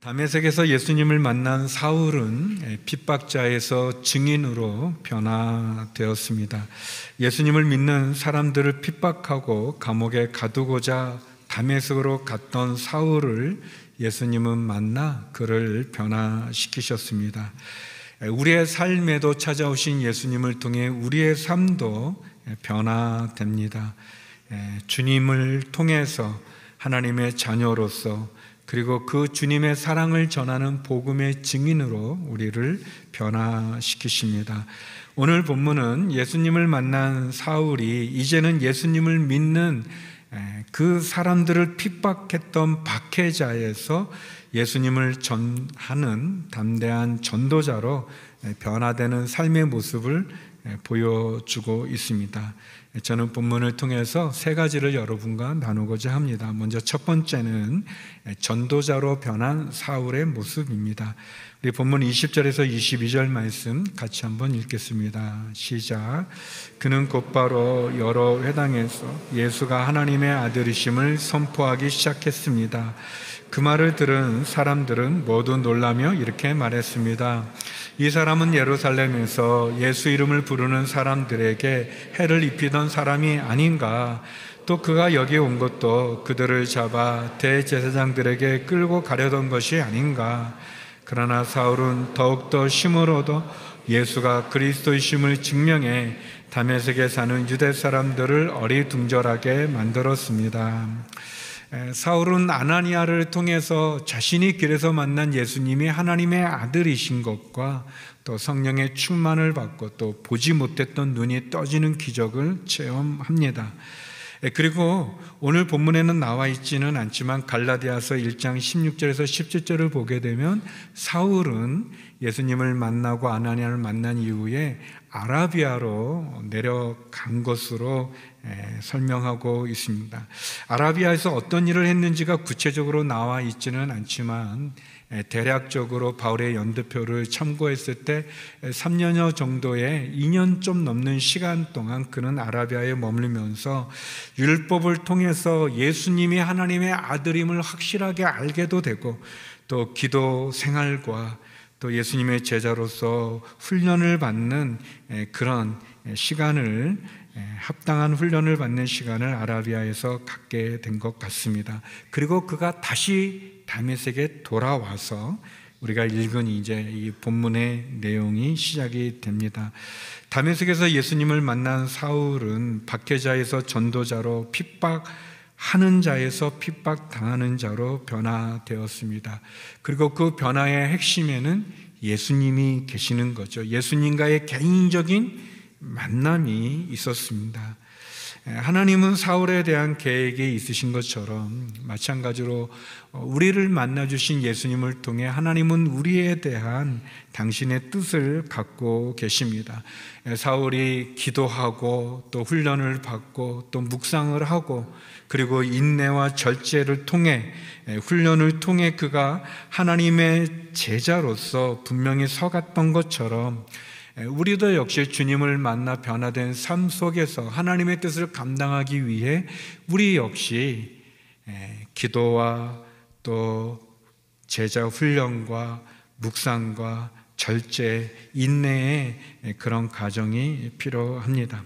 다메섹에서 예수님을 만난 사울은 핍박자에서 증인으로 변화되었습니다. 예수님을 믿는 사람들을 핍박하고 감옥에 가두고자 다메섹으로 갔던 사울을 예수님은 만나 그를 변화시키셨습니다. 우리의 삶에도 찾아오신 예수님을 통해 우리의 삶도 변화됩니다. 주님을 통해서 하나님의 자녀로서 그리고 그 주님의 사랑을 전하는 복음의 증인으로 우리를 변화시키십니다. 오늘 본문은 예수님을 만난 사울이 이제는 예수님을 믿는 그 사람들을 핍박했던 박해자에서 예수님을 전하는 담대한 전도자로 변화되는 삶의 모습을 보여주고 있습니다. 저는 본문을 통해서 세 가지를 여러분과 나누고자 합니다. 먼저 첫 번째는 전도자로 변한 사울의 모습입니다. 우리 본문 20절에서 22절 말씀 같이 한번 읽겠습니다. 시작. 그는 곧바로 여러 회당에서 예수가 하나님의 아들이심을 선포하기 시작했습니다. 그 말을 들은 사람들은 모두 놀라며 이렇게 말했습니다. 이 사람은 예루살렘에서 예수 이름을 부르는 사람들에게 해를 입히던 사람이 아닌가? 또 그가 여기 온 것도 그들을 잡아 대제사장들에게 끌고 가려던 것이 아닌가? 그러나 사울은 더욱더 힘을 얻어 예수가 그리스도이심을 증명해 다메섹에 사는 유대 사람들을 어리둥절하게 만들었습니다. 사울은 아나니아를 통해서 자신이 길에서 만난 예수님이 하나님의 아들이신 것과 또 성령의 충만을 받고 또 보지 못했던 눈이 떠지는 기적을 체험합니다. 그리고 오늘 본문에는 나와 있지는 않지만 갈라디아서 1장 16절에서 17절을 보게 되면 사울은 예수님을 만나고 아나니아를 만난 이후에 아라비아로 내려간 것으로 설명하고 있습니다. 아라비아에서 어떤 일을 했는지가 구체적으로 나와 있지는 않지만 대략적으로 바울의 연대표를 참고했을 때 3년여 정도의 2년 좀 넘는 시간 동안 그는 아라비아에 머물면서 율법을 통해서 예수님이 하나님의 아들임을 확실하게 알게도 되고 또 기도 생활과 또 예수님의 제자로서 훈련을 받는 그런 시간을 합당한 훈련을 받는 시간을 아라비아에서 갖게 된 것 같습니다. 그리고 그가 다시 다메섹에 돌아와서 우리가 읽은 이제 이 본문의 내용이 시작이 됩니다. 다메섹에서 예수님을 만난 사울은 박해자에서 전도자로 핍박하는 자에서 핍박당하는 자로 변화되었습니다. 그리고 그 변화의 핵심에는 예수님이 계시는 거죠. 예수님과의 개인적인 만남이 있었습니다. 하나님은 사울에 대한 계획이 있으신 것처럼 마찬가지로 우리를 만나주신 예수님을 통해 하나님은 우리에 대한 당신의 뜻을 갖고 계십니다. 사울이 기도하고 또 훈련을 받고 또 묵상을 하고 그리고 인내와 절제를 통해 훈련을 통해 그가 하나님의 제자로서 분명히 서갔던 것처럼 우리도 역시 주님을 만나 변화된 삶 속에서 하나님의 뜻을 감당하기 위해 우리 역시 기도와 또 제자 훈련과 묵상과 절제, 인내의 그런 과정이 필요합니다.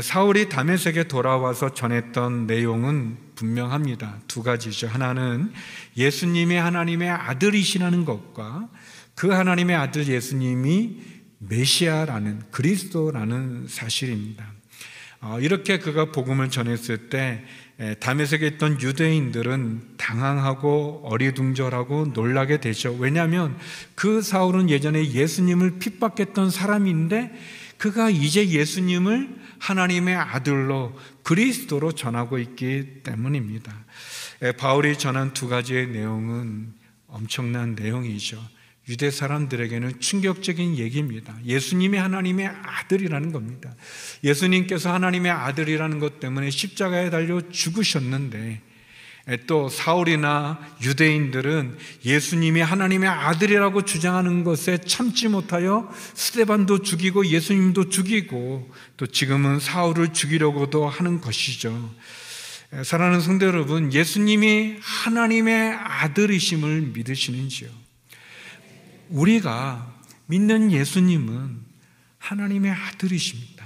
사울이 다메섹에 돌아와서 전했던 내용은 분명합니다. 두 가지죠. 하나는 예수님이 하나님의 아들이시라는 것과 그 하나님의 아들 예수님이 메시아라는 그리스도라는 사실입니다. 이렇게 그가 복음을 전했을 때 다메섹에 있던 유대인들은 당황하고 어리둥절하고 놀라게 되죠. 왜냐하면 그 사울은 예전에 예수님을 핍박했던 사람인데 그가 이제 예수님을 하나님의 아들로 그리스도로 전하고 있기 때문입니다. 바울이 전한 두 가지의 내용은 엄청난 내용이죠. 유대 사람들에게는 충격적인 얘기입니다. 예수님이 하나님의 아들이라는 겁니다. 예수님께서 하나님의 아들이라는 것 때문에 십자가에 달려 죽으셨는데 또 사울이나 유대인들은 예수님이 하나님의 아들이라고 주장하는 것에 참지 못하여 스데반도 죽이고 예수님도 죽이고 또 지금은 사울을 죽이려고도 하는 것이죠. 사랑하는 성도 여러분, 예수님이 하나님의 아들이심을 믿으시는지요? 우리가 믿는 예수님은 하나님의 아들이십니다.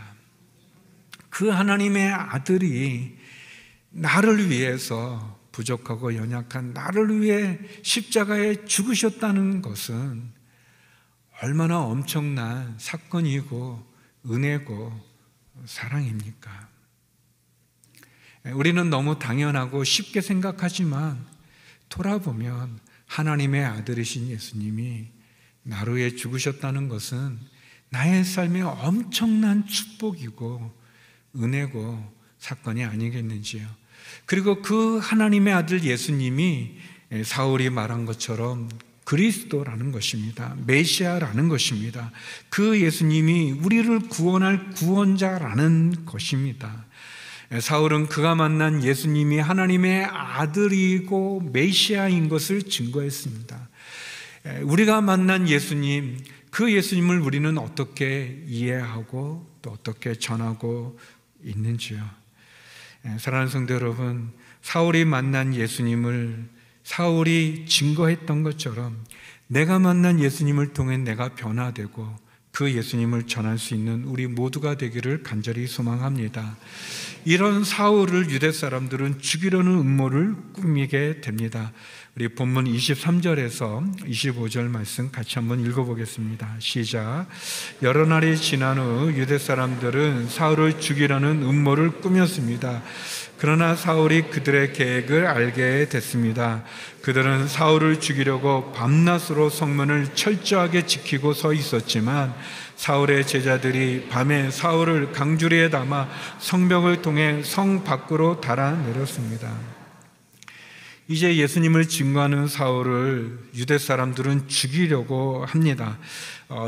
그 하나님의 아들이 나를 위해서, 부족하고 연약한 나를 위해 십자가에 죽으셨다는 것은 얼마나 엄청난 사건이고 은혜고 사랑입니까? 우리는 너무 당연하고 쉽게 생각하지만 돌아보면 하나님의 아들이신 예수님이 나를 위해 죽으셨다는 것은 나의 삶에 엄청난 축복이고 은혜고 사건이 아니겠는지요. 그리고 그 하나님의 아들 예수님이 사울이 말한 것처럼 그리스도라는 것입니다. 메시아라는 것입니다. 그 예수님이 우리를 구원할 구원자라는 것입니다. 사울은 그가 만난 예수님이 하나님의 아들이고 메시아인 것을 증거했습니다. 우리가 만난 예수님, 그 예수님을 우리는 어떻게 이해하고 또 어떻게 전하고 있는지요. 사랑하는 성도 여러분, 사울이 만난 예수님을 사울이 증거했던 것처럼 내가 만난 예수님을 통해 내가 변화되고 그 예수님을 전할 수 있는 우리 모두가 되기를 간절히 소망합니다. 이런 사울을 유대 사람들은 죽이려는 음모를 꾸미게 됩니다. 우리 본문 23절에서 25절 말씀 같이 한번 읽어보겠습니다. 시작. 여러 날이 지난 후 유대 사람들은 사울을 죽이려는 음모를 꾸몄습니다. 그러나 사울이 그들의 계획을 알게 됐습니다. 그들은 사울을 죽이려고 밤낮으로 성문을 철저하게 지키고 서 있었지만 사울의 제자들이 밤에 사울을 강주리에 담아 성벽을 통해 성 밖으로 달아내렸습니다. 이제 예수님을 증거하는 사울을 유대 사람들은 죽이려고 합니다.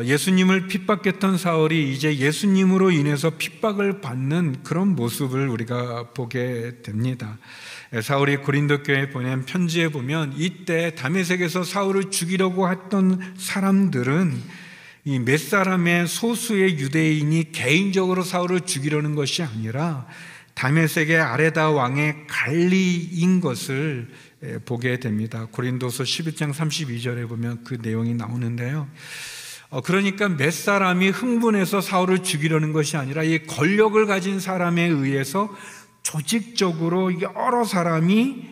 예수님을 핍박했던 사울이 이제 예수님으로 인해서 핍박을 받는 그런 모습을 우리가 보게 됩니다. 사울이 고린도 교회에 보낸 편지에 보면 이때 다메섹에서 사울을 죽이려고 했던 사람들은 이 몇 사람의 소수의 유대인이 개인적으로 사울을 죽이려는 것이 아니라 다메섹의 아레다 왕의 관리인 것을 보게 됩니다. 고린도서 11장 32절에 보면 그 내용이 나오는데요. 그러니까 몇 사람이 흥분해서 사울을 죽이려는 것이 아니라 이 권력을 가진 사람에 의해서 조직적으로 여러 사람이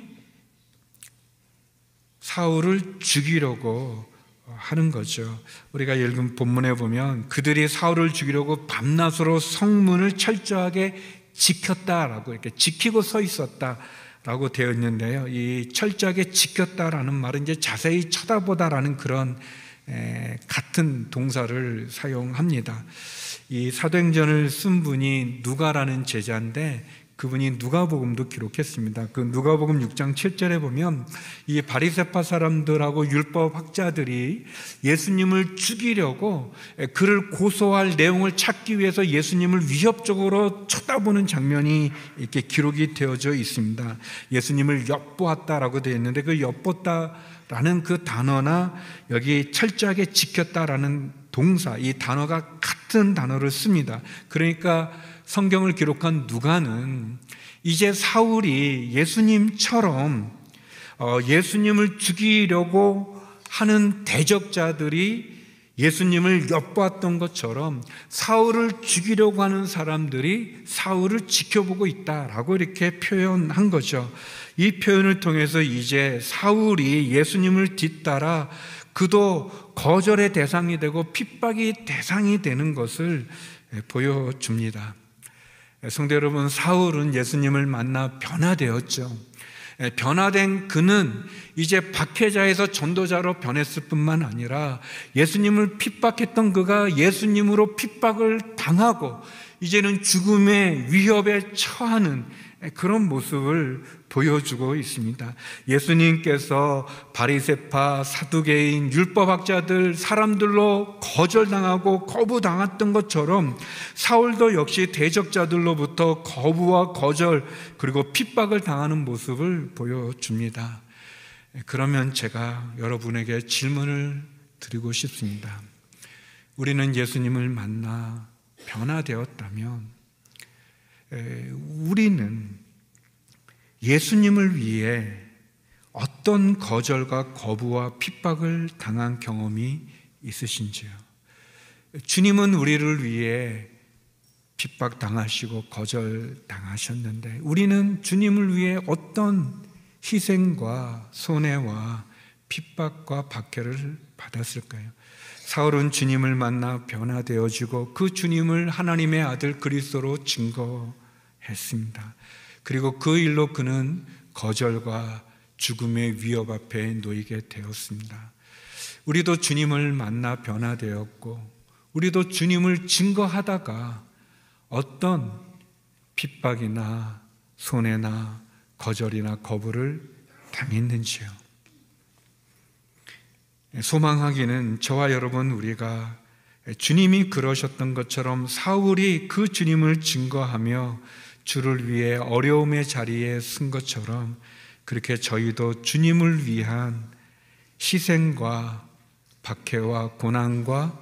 사울을 죽이려고 하는 거죠. 우리가 읽은 본문에 보면 그들이 사울을 죽이려고 밤낮으로 성문을 철저하게 지켰다라고, 이렇게 지키고 서 있었다라고 되어 있는데요. 이 철저하게 지켰다라는 말은 이제 자세히 쳐다보다라는 그런 같은 동사를 사용합니다. 이 사도행전을 쓴 분이 누가라는 제자인데 그분이 누가복음도 기록했습니다. 그 누가복음 6장 7절에 보면 이 바리새파 사람들하고 율법 학자들이 예수님을 죽이려고 그를 고소할 내용을 찾기 위해서 예수님을 위협적으로 쳐다보는 장면이 이렇게 기록이 되어져 있습니다. 예수님을 엿보았다라고 되어 있는데 그 엿보다라는 그 단어나 여기 철저하게 지켰다라는 동사, 이 단어가 같은 단어를 씁니다. 그러니까 성경을 기록한 누가는 이제 사울이 예수님처럼 예수님을 죽이려고 하는 대적자들이 예수님을 엿보았던 것처럼 사울을 죽이려고 하는 사람들이 사울을 지켜보고 있다라고 이렇게 표현한 거죠. 이 표현을 통해서 이제 사울이 예수님을 뒤따라 그도 거절의 대상이 되고 핍박의 대상이 되는 것을 보여줍니다. 성도 여러분, 사울은 예수님을 만나 변화되었죠. 변화된 그는 이제 박해자에서 전도자로 변했을 뿐만 아니라 예수님을 핍박했던 그가 예수님으로 핍박을 당하고 이제는 죽음의 위협에 처하는 그런 모습을 보여주고 있습니다. 예수님께서 바리새파, 사두개인, 율법학자들, 사람들로 거절당하고 거부당했던 것처럼 사울도 역시 대적자들로부터 거부와 거절 그리고 핍박을 당하는 모습을 보여줍니다. 그러면 제가 여러분에게 질문을 드리고 싶습니다. 우리는 예수님을 만나 변화되었다면 우리는 예수님을 위해 어떤 거절과 거부와 핍박을 당한 경험이 있으신지요? 주님은 우리를 위해 핍박당하시고 거절당하셨는데 우리는 주님을 위해 어떤 희생과 손해와 핍박과 박해를 받았을까요? 사울은 주님을 만나 변화되어지고 그 주님을 하나님의 아들 그리스도로 증거했습니다. 그리고 그 일로 그는 거절과 죽음의 위협 앞에 놓이게 되었습니다. 우리도 주님을 만나 변화되었고 우리도 주님을 증거하다가 어떤 핍박이나 손해나 거절이나 거부를 당했는지요. 소망하기는 저와 여러분 우리가 주님이 그러셨던 것처럼 사울이 그 주님을 증거하며 주를 위해 어려움의 자리에 쓴 것처럼 그렇게 저희도 주님을 위한 희생과 박해와 고난과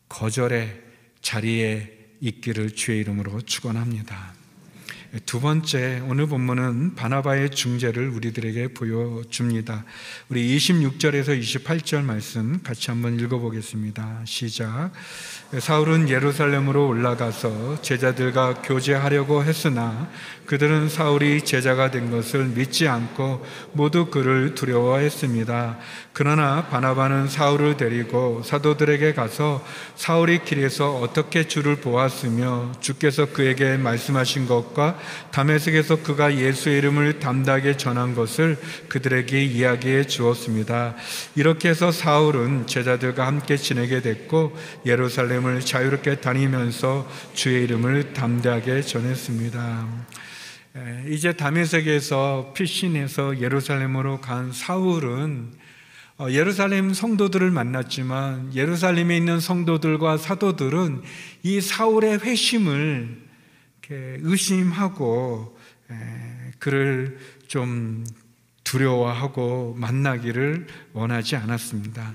거절의 자리에 있기를 주의 이름으로 축원합니다. 두 번째, 오늘 본문은 바나바의 중재를 우리들에게 보여줍니다. 우리 26절에서 28절 말씀 같이 한번 읽어보겠습니다. 시작. 사울은 예루살렘으로 올라가서 제자들과 교제하려고 했으나 그들은 사울이 제자가 된 것을 믿지 않고 모두 그를 두려워했습니다. 그러나 바나바는 사울을 데리고 사도들에게 가서 사울이 길에서 어떻게 주를 보았으며 주께서 그에게 말씀하신 것과 다메섹에서 그가 예수의 이름을 담대하게 전한 것을 그들에게 이야기해 주었습니다. 이렇게 해서 사울은 제자들과 함께 지내게 됐고 예루살렘을 자유롭게 다니면서 주의 이름을 담대하게 전했습니다. 이제 다메섹에서 피신해서 예루살렘으로 간 사울은 예루살렘 성도들을 만났지만 예루살렘에 있는 성도들과 사도들은 이 사울의 회심을 의심하고 그를 좀 두려워하고 만나기를 원하지 않았습니다.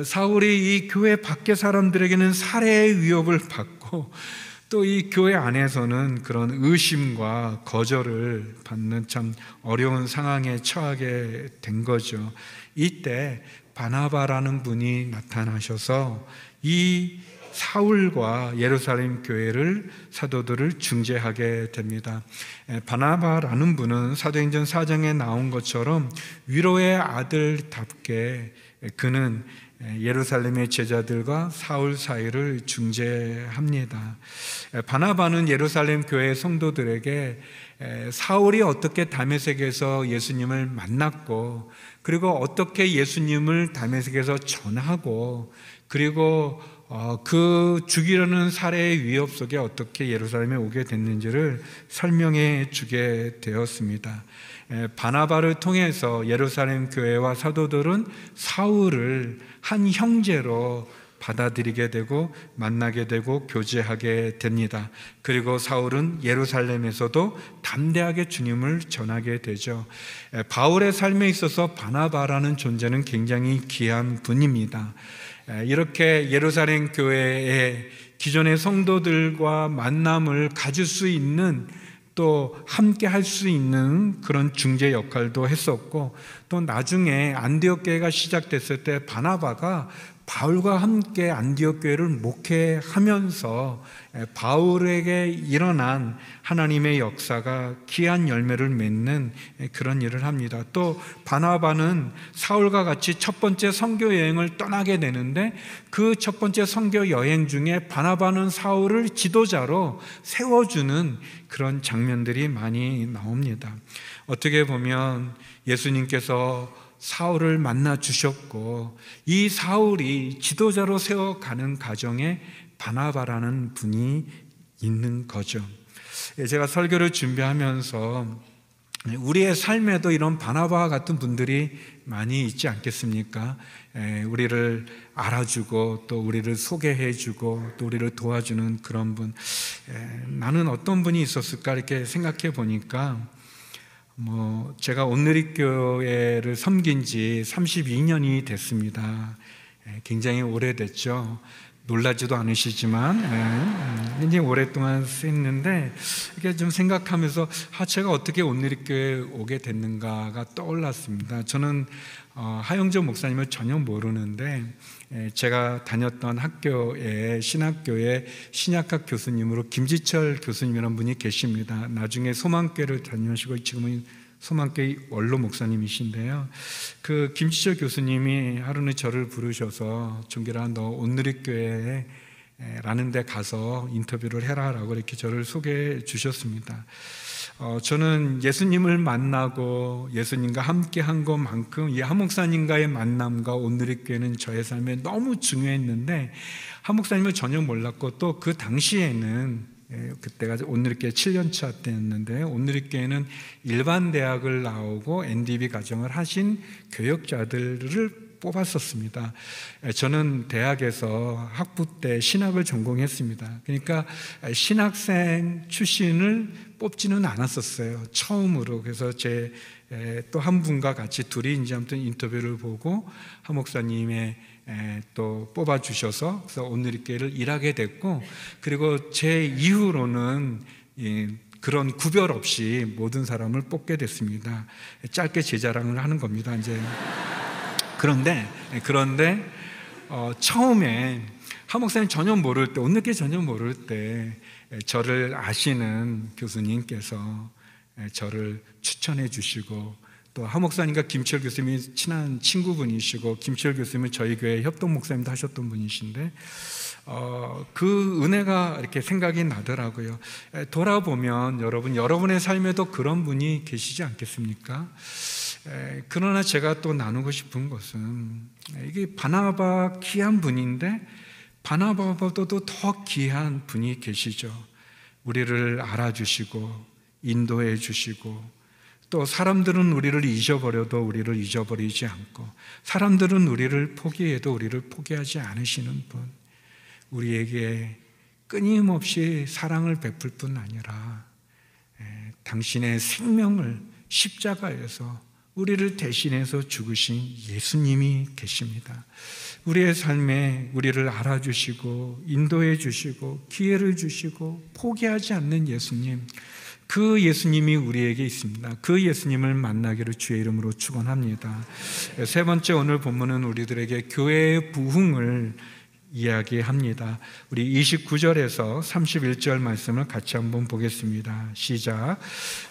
사울이 이 교회 밖의 사람들에게는 살해의 위협을 받고 또 이 교회 안에서는 그런 의심과 거절을 받는 참 어려운 상황에 처하게 된 거죠. 이때 바나바라는 분이 나타나셔서 이 사울과 예루살렘 교회를 사도들을 중재하게 됩니다. 바나바라는 분은 사도행전 4장에 나온 것처럼 위로의 아들답게 그는 예루살렘의 제자들과 사울 사이를 중재합니다. 바나바는 예루살렘 교회 성도들에게 사울이 어떻게 다메섹에서 예수님을 만났고 그리고 어떻게 예수님을 다메섹에서 전하고 그리고 그 죽이려는 살해의 위협 속에 어떻게 예루살렘에 오게 됐는지를 설명해 주게 되었습니다. 바나바를 통해서 예루살렘 교회와 사도들은 사울을 한 형제로 받아들이게 되고 만나게 되고 교제하게 됩니다. 그리고 사울은 예루살렘에서도 담대하게 주님을 전하게 되죠. 바울의 삶에 있어서 바나바라는 존재는 굉장히 귀한 분입니다. 이렇게 예루살렘 교회의 기존의 성도들과 만남을 가질 수 있는 또 함께 할 수 있는 그런 중재 역할도 했었고 또 나중에 안디옥 교회가 시작됐을 때 바나바가 바울과 함께 안디옥 교회를 목회하면서 바울에게 일어난 하나님의 역사가 귀한 열매를 맺는 그런 일을 합니다. 또 바나바는 사울과 같이 첫 번째 선교 여행을 떠나게 되는데 그 첫 번째 선교 여행 중에 바나바는 사울을 지도자로 세워주는 그런 장면들이 많이 나옵니다. 어떻게 보면 예수님께서 사울을 만나 주셨고 이 사울이 지도자로 세워가는 가정에 바나바라는 분이 있는 거죠. 제가 설교를 준비하면서 우리의 삶에도 이런 바나바와 같은 분들이 많이 있지 않겠습니까? 우리를 알아주고 또 우리를 소개해주고 또 우리를 도와주는 그런 분. 나는 어떤 분이 있었을까 이렇게 생각해 보니까 제가 온누리교회를 섬긴 지 32년이 됐습니다. 굉장히 오래됐죠. 놀라지도 않으시지만 굉장히 오랫동안 쓰였는데 이게 좀 생각하면서 제가 어떻게 온누리교회에 오게 됐는가가 떠올랐습니다. 저는 하영조 목사님을 전혀 모르는데 제가 다녔던 학교에 신학교에 신약학 교수님으로 김지철 교수님이라는 분이 계십니다. 나중에 소망교회를 다니시고 지금은 소망교회 원로 목사님이신데요. 그 김지철 교수님이 하루는 저를 부르셔서 종길아 너 온누리교회에 라는 데 가서 인터뷰를 해라라고 이렇게 저를 소개해 주셨습니다. 저는 예수님을 만나고 예수님과 함께 한 것만큼 이 한 목사님과의 만남과 온누리교회는 저의 삶에 너무 중요했는데 한 목사님을 전혀 몰랐고 또 그 당시에는 그때가 온누리교회 7년차 때였는데 온누리교회는 일반 대학을 나오고 NDB 과정을 하신 교역자들을 뽑았었습니다. 저는 대학에서 학부 때 신학을 전공했습니다. 그러니까 신학생 출신을 뽑지는 않았었어요. 처음으로. 그래서 제 또 한 분과 같이 둘이 이제 아무튼 인터뷰를 보고 한 목사님의 또 뽑아주셔서 그래서 온누리교회를 일하게 됐고 그리고 제 이후로는 그런 구별 없이 모든 사람을 뽑게 됐습니다. 짧게 제 자랑을 하는 겁니다. 이제 그런데 처음에 한 목사님 전혀 모를 때 온누리교회 전혀 모를 때 저를 아시는 교수님께서 저를 추천해 주시고 또 한 목사님과 김철 교수님이 친한 친구분이시고 김철 교수님은 저희 교회 협동 목사님도 하셨던 분이신데 그 은혜가 이렇게 생각이 나더라고요. 돌아보면 여러분의 삶에도 그런 분이 계시지 않겠습니까? 그러나 제가 또 나누고 싶은 것은 이게 바나바 귀한 분인데 바나바보다도 더 귀한 분이 계시죠. 우리를 알아주시고 인도해 주시고 또 사람들은 우리를 잊어버려도 우리를 잊어버리지 않고 사람들은 우리를 포기해도 우리를 포기하지 않으시는 분, 우리에게 끊임없이 사랑을 베풀 뿐 아니라 당신의 생명을 십자가에서 우리를 대신해서 죽으신 예수님이 계십니다. 우리의 삶에 우리를 알아주시고 인도해 주시고 기회를 주시고 포기하지 않는 예수님, 그 예수님이 우리에게 있습니다. 그 예수님을 만나기를 주의 이름으로 축원합니다. 세 번째 오늘 본문은 우리들에게 교회의 부흥을 이야기합니다. 우리 29절에서 31절 말씀을 같이 한번 보겠습니다. 시작.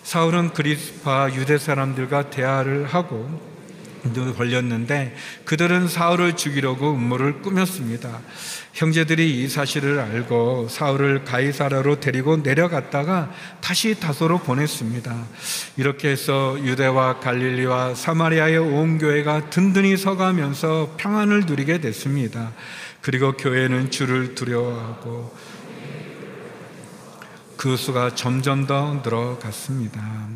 사울은 그리스파 유대 사람들과 대화를 하고 걸렸는데 그들은 사울을 죽이려고 음모를 꾸몄습니다. 형제들이 이 사실을 알고 사울을 가이사라로 데리고 내려갔다가 다시 다소로 보냈습니다. 이렇게 해서 유대와 갈릴리와 사마리아의 온 교회가 든든히 서가면서 평안을 누리게 됐습니다. 그리고 교회는 주를 두려워하고 그 수가 점점 더 늘어갔습니다.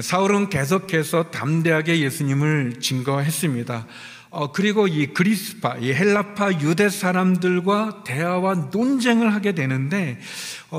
사울은 계속해서 담대하게 예수님을 증거했습니다. 그리고 이 그리스파, 이 헬라파 유대 사람들과 대화와 논쟁을 하게 되는데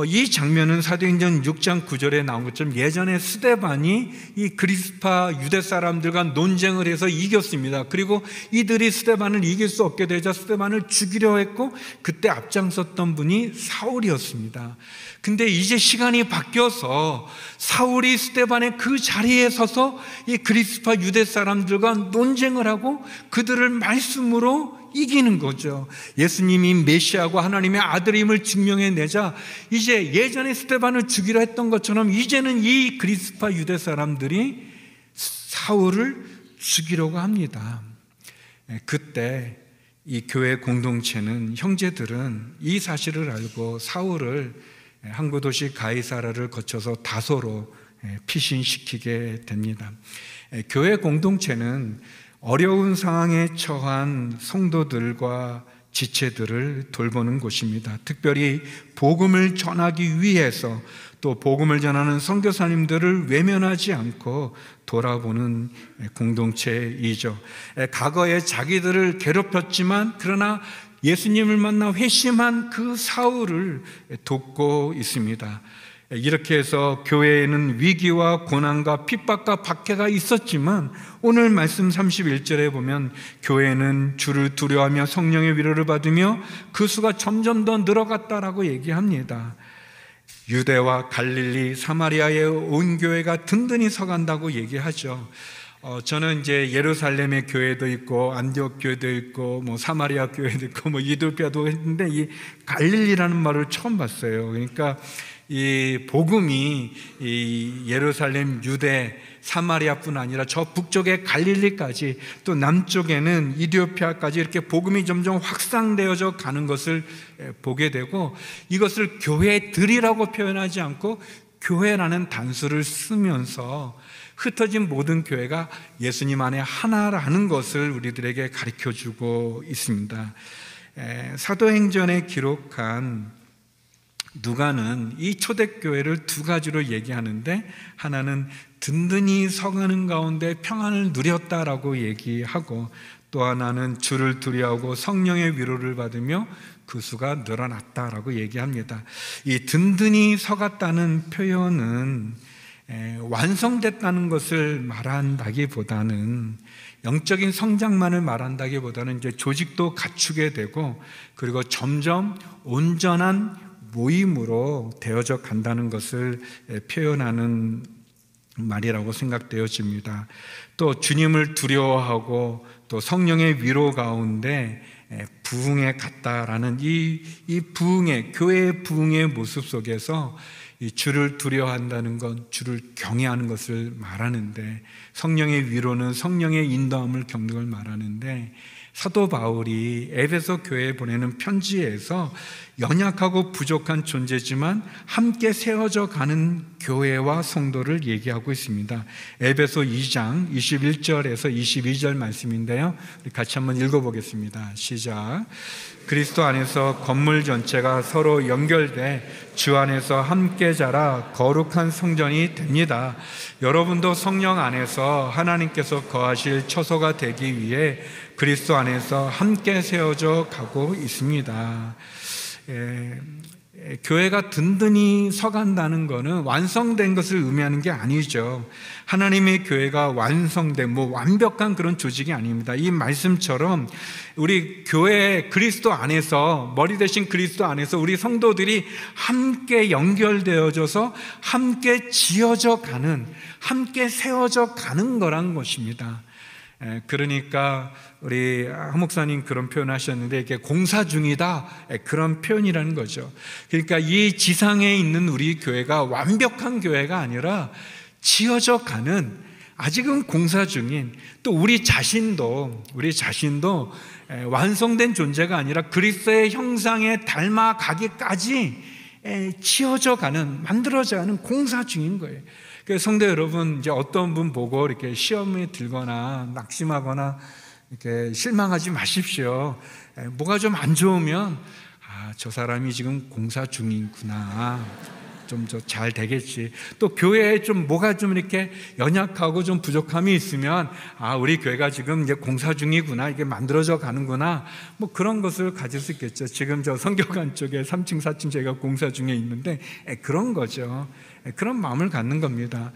이 장면은 사도행전 6장 9절에 나온 것처럼 예전에 스데반이 이 그리스파 유대 사람들과 논쟁을 해서 이겼습니다. 그리고 이들이 스데반을 이길 수 없게 되자 스데반을 죽이려 했고 그때 앞장섰던 분이 사울이었습니다. 근데 이제 시간이 바뀌어서 사울이 스데반의 그 자리에 서서 이 그리스파 유대 사람들과 논쟁을 하고 그들을 말씀으로 이기는 거죠. 예수님이 메시아고 하나님의 아들임을 증명해내자 이제 예전에 스데반을 죽이려 했던 것처럼 이제는 이 그리스파 유대 사람들이 사울을 죽이려고 합니다. 그때 이 교회 공동체는 형제들은 이 사실을 알고 사울을 항구 도시 가이사라를 거쳐서 다소로 피신시키게 됩니다. 교회 공동체는 어려운 상황에 처한 성도들과 지체들을 돌보는 곳입니다. 특별히 복음을 전하기 위해서 또 복음을 전하는 선교사님들을 외면하지 않고 돌아보는 공동체이죠. 과거에 자기들을 괴롭혔지만 그러나 예수님을 만나 회심한 그 사울을 돕고 있습니다. 이렇게 해서 교회에는 위기와 고난과 핍박과 박해가 있었지만 오늘 말씀 31절에 보면 교회는 주를 두려워하며 성령의 위로를 받으며 그 수가 점점 더 늘어갔다라고 얘기합니다. 유대와 갈릴리, 사마리아의 온 교회가 든든히 서간다고 얘기하죠. 저는 이제 예루살렘의 교회도 있고 안디옥 교회도 있고 뭐 사마리아 교회도 있고 뭐 이돌뼈도 했는데 이 갈릴리라는 말을 처음 봤어요. 그러니까 이 복음이 이 예루살렘, 유대, 사마리아뿐 아니라 저 북쪽의 갈릴리까지 또 남쪽에는 이디오피아까지 이렇게 복음이 점점 확산되어져 가는 것을 보게 되고 이것을 교회들이라고 표현하지 않고 교회라는 단수를 쓰면서 흩어진 모든 교회가 예수님 안에 하나라는 것을 우리들에게 가르쳐주고 있습니다. 사도행전에 기록한 누가는 이 초대교회를 두 가지로 얘기하는데 하나는 든든히 서가는 가운데 평안을 누렸다라고 얘기하고 또 하나는 주를 두려워하고 성령의 위로를 받으며 그 수가 늘어났다라고 얘기합니다. 이 든든히 서갔다는 표현은 완성됐다는 것을 말한다기보다는 영적인 성장만을 말한다기보다는 이제 조직도 갖추게 되고 그리고 점점 온전한 모임으로 되어져 간다는 것을 표현하는 말이라고 생각되어집니다. 또 주님을 두려워하고 또 성령의 위로 가운데 부흥에 갔다라는 이 부흥의 교회의 부흥의 모습 속에서 이 주를 두려워한다는 건 주를 경외하는 것을 말하는데 성령의 위로는 성령의 인도함을 겪는 걸 말하는데 사도 바울이 에베소 교회에 보내는 편지에서 연약하고 부족한 존재지만 함께 세워져 가는 교회와 성도를 얘기하고 있습니다. 에베소 2장 21절에서 22절 말씀인데요. 우리 같이 한번 읽어보겠습니다. 시작. 그리스도 안에서 건물 전체가 서로 연결돼 주 안에서 함께 자라 거룩한 성전이 됩니다. 여러분도 성령 안에서 하나님께서 거하실 처소가 되기 위해 그리스도 안에서 함께 세워져 가고 있습니다. 교회가 든든히 서간다는 것은 완성된 것을 의미하는 게 아니죠. 하나님의 교회가 완성된 완벽한 그런 조직이 아닙니다. 이 말씀처럼 우리 교회 그리스도 안에서 머리 대신 그리스도 안에서 우리 성도들이 함께 연결되어져서 함께 지어져 가는 함께 세워져 가는 거란 것입니다. 그러니까 우리 하 목사님 그런 표현하셨는데 이게 공사 중이다 그런 표현이라는 거죠. 그러니까 이 지상에 있는 우리 교회가 완벽한 교회가 아니라 지어져 가는 아직은 공사 중인 또 우리 자신도 완성된 존재가 아니라 그리스도의 형상에 닮아가기까지 지어져 가는 만들어져 가는 공사 중인 거예요. 성도 여러분, 이제 어떤 분 보고 이렇게 시험에 들거나 낙심하거나 이렇게 실망하지 마십시오. 뭐가 좀 안 좋으면 저 사람이 지금 공사 중이구나. 좀 잘 되겠지. 또 교회에 좀 뭐가 좀 이렇게 연약하고 좀 부족함이 있으면 우리 교회가 지금 이제 공사 중이구나. 이게 만들어져 가는구나. 뭐 그런 것을 가질 수 있겠죠. 지금 저 성교관 쪽에 3층, 4층 저희가 공사 중에 있는데 그런 거죠. 그런 마음을 갖는 겁니다.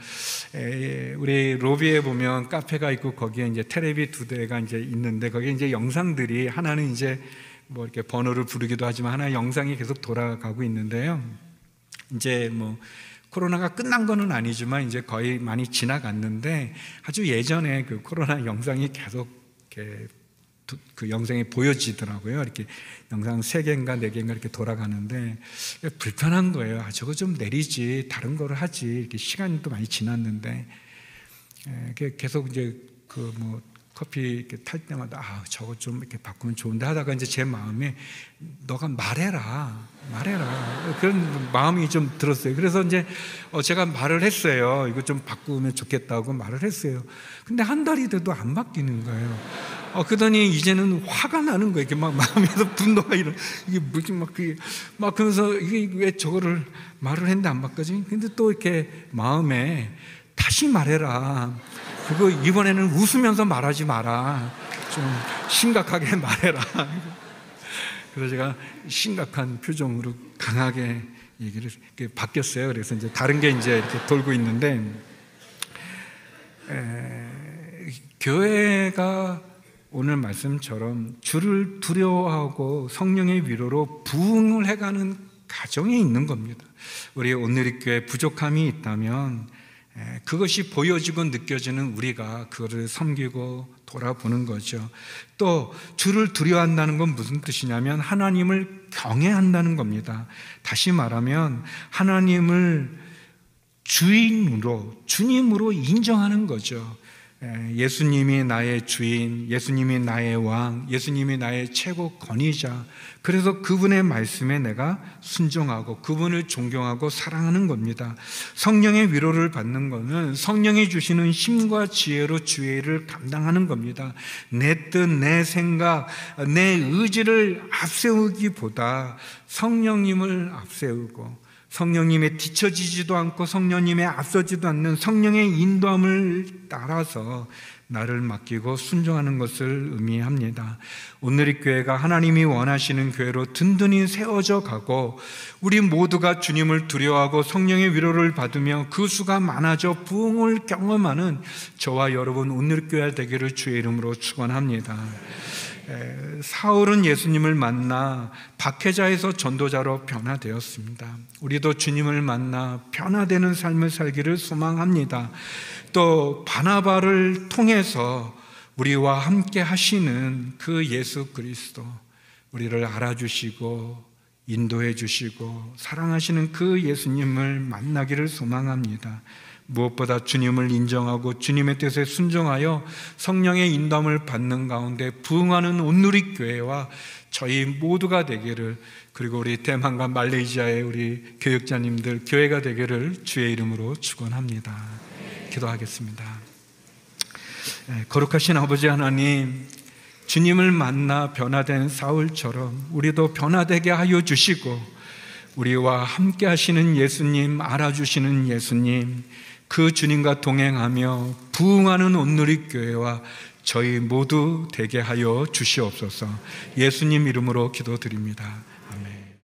우리 로비에 보면 카페가 있고 거기에 이제 테레비 2대가 이제 있는데 거기에 이제 영상들이 하나는 이제 뭐 이렇게 번호를 부르기도 하지만 하나 영상이 계속 돌아가고 있는데요. 이제 뭐 코로나가 끝난 거는 아니지만 이제 거의 많이 지나갔는데 아주 예전에 그 코로나 영상이 계속 이렇게 그 영상이 보여지더라고요. 이렇게 영상 3개인가 4개인가 이렇게 돌아가는데 불편한 거예요. 저거 좀 내리지, 다른 거를 하지. 이렇게 시간이 또 많이 지났는데 계속 이제 그 뭐 커피 이렇게 탈 때마다 저거 좀 이렇게 바꾸면 좋은데 하다가 이제 제 마음에 너가 말해라 그런 마음이 좀 들었어요. 그래서 이제 제가 말을 했어요. 이거 좀 바꾸면 좋겠다고 말을 했어요. 근데 한 달이 돼도 안 바뀌는 거예요. 그러더니 이제는 화가 나는 거예요. 이렇게 막 마음에서 분노가 이게 뭐지 막 그러면서 이게 왜 저거를 말을 했는데 안 바뀌지? 근데 또 이렇게 마음에 다시 말해라. 그거 이번에는 웃으면서 말하지 마라. 좀 심각하게 말해라. 그래서 제가 심각한 표정으로 강하게 얘기를 바뀌었어요. 그래서 이제 다른 게 이제 이렇게 돌고 있는데, 교회가 오늘 말씀처럼 주를 두려워하고 성령의 위로로 부흥을 해가는 가정에 있는 겁니다. 우리 오늘의 교회 부족함이 있다면 그것이 보여지고 느껴지는 우리가 그거를 섬기고 돌아보는 거죠. 또 주를 두려워한다는 건 무슨 뜻이냐면 하나님을 경외한다는 겁니다. 다시 말하면 하나님을 주인으로, 주님으로 인정하는 거죠. 예수님이 나의 주인, 예수님이 나의 왕, 예수님이 나의 최고 권위자. 그래서 그분의 말씀에 내가 순종하고 그분을 존경하고 사랑하는 겁니다. 성령의 위로를 받는 것은 성령이 주시는 힘과 지혜로 주의 일을 감당하는 겁니다. 내 뜻, 내 생각, 내 의지를 앞세우기보다 성령님을 앞세우고 성령님의 뒤처지지도 않고 성령님의 앞서지도 않는 성령의 인도함을 따라서 나를 맡기고 순종하는 것을 의미합니다. 오늘의 교회가 하나님이 원하시는 교회로 든든히 세워져 가고 우리 모두가 주님을 두려워하고 성령의 위로를 받으며 그 수가 많아져 부흥을 경험하는 저와 여러분 오늘의 교회 되기를 주의 이름으로 축원합니다. 사울은 예수님을 만나 박해자에서 전도자로 변화되었습니다. 우리도 주님을 만나 변화되는 삶을 살기를 소망합니다. 또 바나바를 통해서 우리와 함께 하시는 그 예수 그리스도, 우리를 알아주시고 인도해 주시고 사랑하시는 그 예수님을 만나기를 소망합니다. 무엇보다 주님을 인정하고 주님의 뜻에 순종하여 성령의 인도함을 받는 가운데 부흥하는 온누리 교회와 저희 모두가 되기를, 그리고 우리 대만과 말레이시아의 우리 교육자님들 교회가 되기를 주의 이름으로 축원합니다. 기도하겠습니다. 거룩하신 아버지 하나님, 주님을 만나 변화된 사울처럼 우리도 변화되게 하여 주시고 우리와 함께 하시는 예수님, 알아주시는 예수님, 그 주님과 동행하며 부흥하는 온누리 교회와 저희 모두 되게 하여 주시옵소서. 예수님 이름으로 기도드립니다.